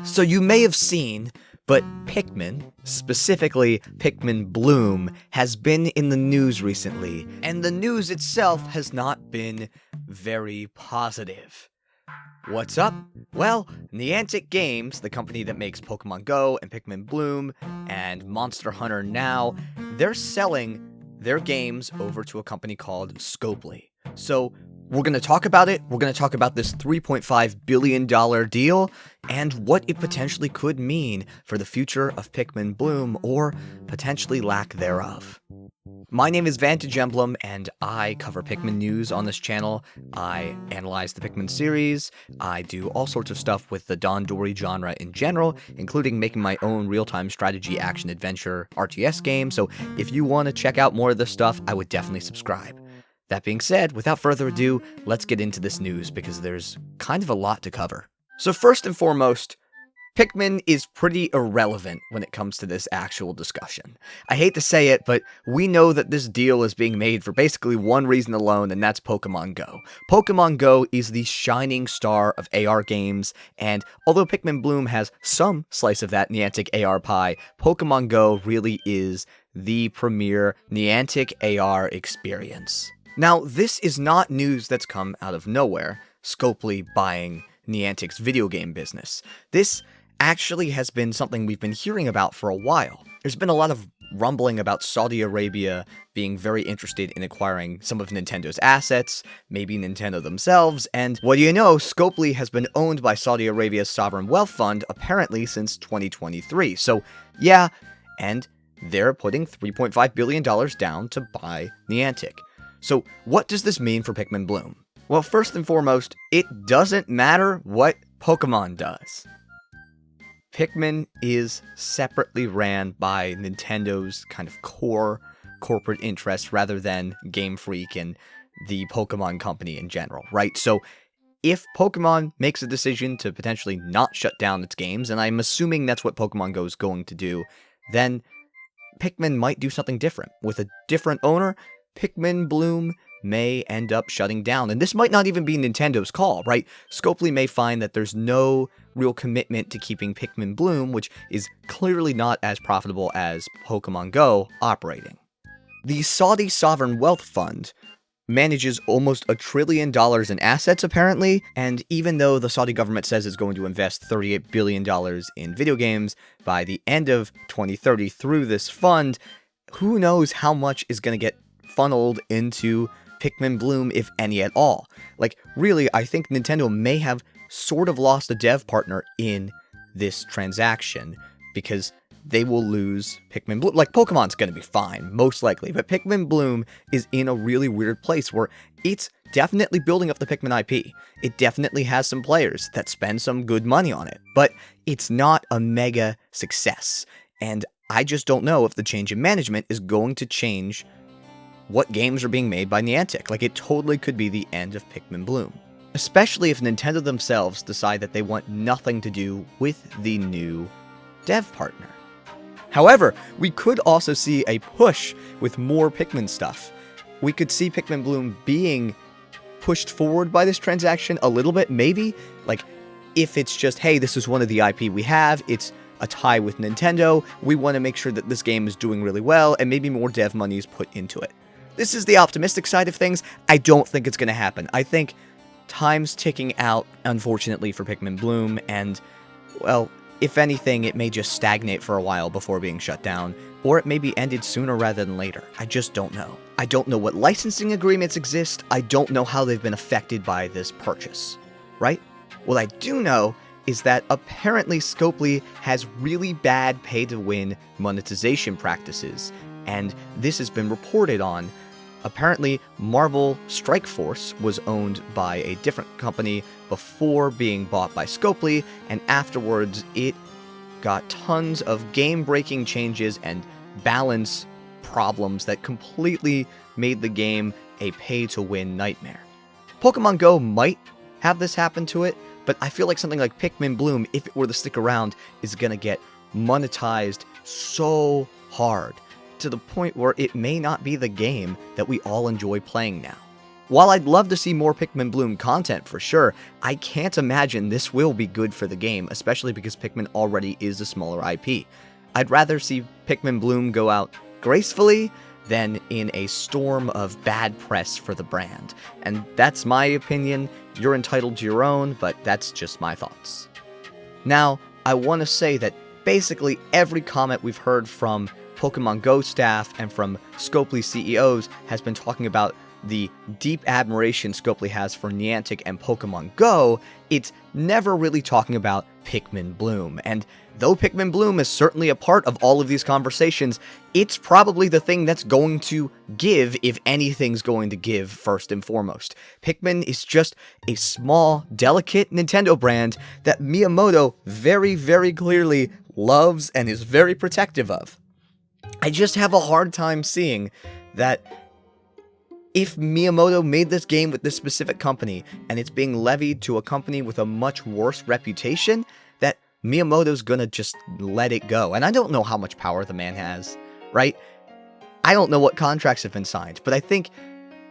So you may have seen, but Pikmin, specifically Pikmin Bloom, has been in the news recently, and the news itself has not been very positive. What's up? Well, Niantic Games, the company that makes Pokémon Go and Pikmin Bloom and Monster Hunter now, they're selling their games over to a company called Scopely. So we're going to talk about it. We're going to talk about this $3.5 billion deal and what it potentially could mean for the future of Pikmin Bloom, or potentially lack thereof. My name is Vantage Emblem, and I cover Pikmin news on this channel. I analyze the Pikmin series. I do all sorts of stuff with the Don-Dori genre in general, including making my own real-time strategy action-adventure RTS game, so if you want to check out more of this stuff, I would definitely subscribe. That being said, without further ado, let's get into this news, because there's kind of a lot to cover. So first and foremost, Pikmin is pretty irrelevant when it comes to this actual discussion. I hate to say it, but we know that this deal is being made for basically one reason alone, and that's Pokémon Go. Pokémon Go is the shining star of AR games, and although Pikmin Bloom has some slice of that Niantic AR pie, Pokémon Go really is the premier Niantic AR experience. Now, this is not news that's come out of nowhere, Scopely buying Niantic's video game business. This actually has been something we've been hearing about for a while. There's been a lot of rumbling about Saudi Arabia being very interested in acquiring some of Nintendo's assets, maybe Nintendo themselves, and what do you know, Scopely has been owned by Saudi Arabia's sovereign wealth fund apparently since 2023. So yeah, and they're putting $3.5 billion down to buy Niantic. So what does this mean for Pikmin Bloom? Well, first and foremost, it doesn't matter what Pokemon does. Pikmin is separately ran by Nintendo's kind of core corporate interests rather than Game Freak and the Pokemon company in general, right? So if Pokemon makes a decision to potentially not shut down its games, and I'm assuming that's what Pokemon Go is going to do, then Pikmin might do something different. With a different owner, Pikmin Bloom may end up shutting down. And this might not even be Nintendo's call, right? Scopely may find that there's no real commitment to keeping Pikmin Bloom, which is clearly not as profitable as Pokemon Go, operating. The Saudi Sovereign Wealth Fund manages almost $1 trillion in assets, apparently, and even though the Saudi government says it's going to invest $38 billion in video games by the end of 2030 through this fund, who knows how much is going to get funneled into Pikmin Bloom, if any at all. Like, really, I think Nintendo may have sort of lost a dev partner in this transaction, because they will lose Pikmin Bloom. Like, Pokemon's gonna be fine, most likely, but Pikmin Bloom is in a really weird place where it's definitely building up the Pikmin IP. It definitely has some players that spend some good money on it, but it's not a mega success. And I just don't know if the change in management is going to change what games are being made by Niantic. Like, it totally could be the end of Pikmin Bloom. Especially if Nintendo themselves decide that they want nothing to do with the new dev partner. However, we could also see a push with more Pikmin stuff. We could see Pikmin Bloom being pushed forward by this transaction a little bit, maybe. Like, if it's just, hey, this is one of the IP we have, it's a tie with Nintendo, we want to make sure that this game is doing really well, and maybe more dev money is put into it. This is the optimistic side of things. I don't think it's going to happen. I think time's ticking out, unfortunately, for Pikmin Bloom, and, well, if anything, it may just stagnate for a while before being shut down, or it may be ended sooner rather than later. I just don't know. I don't know what licensing agreements exist. I don't know how they've been affected by this purchase, right? What I do know is that apparently Scopely has really bad pay-to-win monetization practices, and this has been reported on. Apparently, Marvel Strike Force was owned by a different company before being bought by Scopely, and afterwards it got tons of game-breaking changes and balance problems that completely made the game a pay-to-win nightmare. Pokemon Go might have this happen to it, but I feel like something like Pikmin Bloom, if it were to stick around, is gonna get monetized so hard, to the point where it may not be the game that we all enjoy playing now. while I'd love to see more Pikmin Bloom content for sure, I can't imagine this will be good for the game, especially because Pikmin already is a smaller IP. I'd rather see Pikmin Bloom go out gracefully than in a storm of bad press for the brand. And that's my opinion. You're entitled to your own, but that's just my thoughts. Now, I want to say that basically every comment we've heard from Pokemon Go staff and from Scopely CEOs has been talking about the deep admiration Scopely has for Niantic and Pokemon Go. It's never really talking about Pikmin Bloom. And though Pikmin Bloom is certainly a part of all of these conversations, it's probably the thing that's going to give, if anything's going to give, first and foremost. Pikmin is just a small, delicate Nintendo brand that Miyamoto very, very clearly loves and is very protective of. I just have a hard time seeing that if Miyamoto made this game with this specific company, and it's being levied to a company with a much worse reputation, that Miyamoto's gonna just let it go. And I don't know how much power the man has, right? I don't know what contracts have been signed, but I think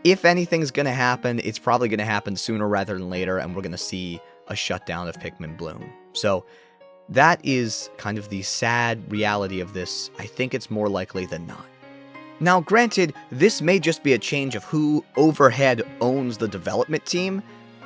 if anything's gonna happen, it's probably gonna happen sooner rather than later, and we're gonna see a shutdown of Pikmin Bloom. So that is kind of the sad reality of this. I think it's more likely than not. Now, granted, this may just be a change of who overhead owns the development team,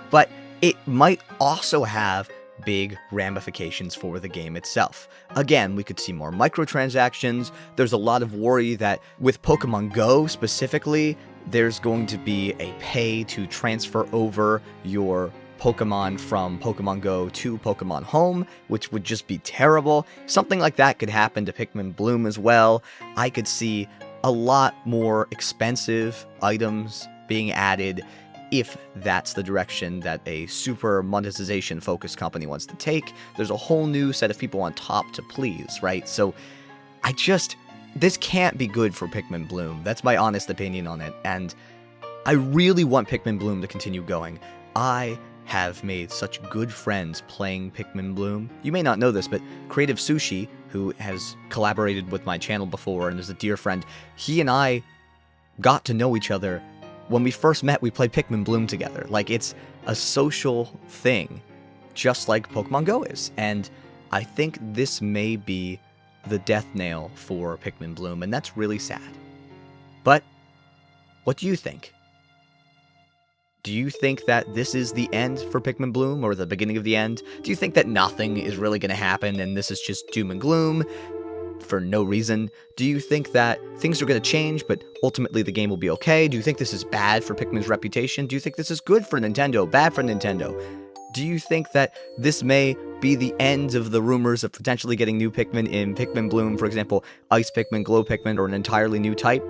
but it might also have big ramifications for the game itself. Again, we could see more microtransactions. There's a lot of worry that with Pokemon Go specifically, there's going to be a pay to transfer over your Pokemon from Pokemon Go to Pokemon Home, which would just be terrible. Something like that could happen to Pikmin Bloom as well. I could see a lot more expensive items being added if that's the direction that a super monetization focused company wants to take. There's a whole new set of people on top to please, right? So this can't be good for Pikmin Bloom. That's my honest opinion on it, and I really want Pikmin Bloom to continue going. I have made such good friends playing Pikmin Bloom. You may not know this, but Creative Sushi, who has collaborated with my channel before and is a dear friend, he and I got to know each other. When we first met, we played Pikmin Bloom together. Like, it's a social thing, just like Pokemon Go is. And I think this may be the death nail for Pikmin Bloom, and that's really sad. But what do you think? Do you think that this is the end for Pikmin Bloom, or the beginning of the end? Do you think that nothing is really going to happen and this is just doom and gloom for no reason? Do you think that things are going to change, but ultimately the game will be okay? Do you think this is bad for Pikmin's reputation? Do you think this is good for Nintendo, bad for Nintendo? Do you think that this may be the end of the rumors of potentially getting new Pikmin in Pikmin Bloom, for example, Ice Pikmin, Glow Pikmin, or an entirely new type?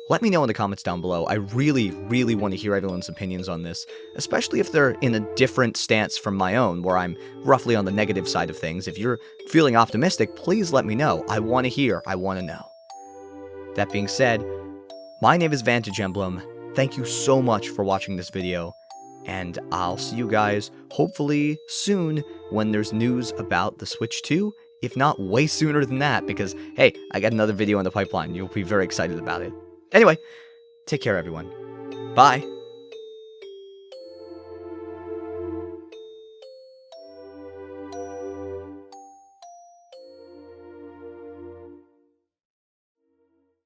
Let me know in the comments down below. I really, really want to hear everyone's opinions on this, especially if they're in a different stance from my own, where I'm roughly on the negative side of things. If you're feeling optimistic, please let me know. I want to hear. I want to know. That being said, my name is Vantage Emblem. Thank you so much for watching this video, and I'll see you guys hopefully soon when there's news about the Switch 2, if not way sooner than that, because, hey, I got another video in the pipeline. You'll be very excited about it. Anyway, take care, everyone. Bye.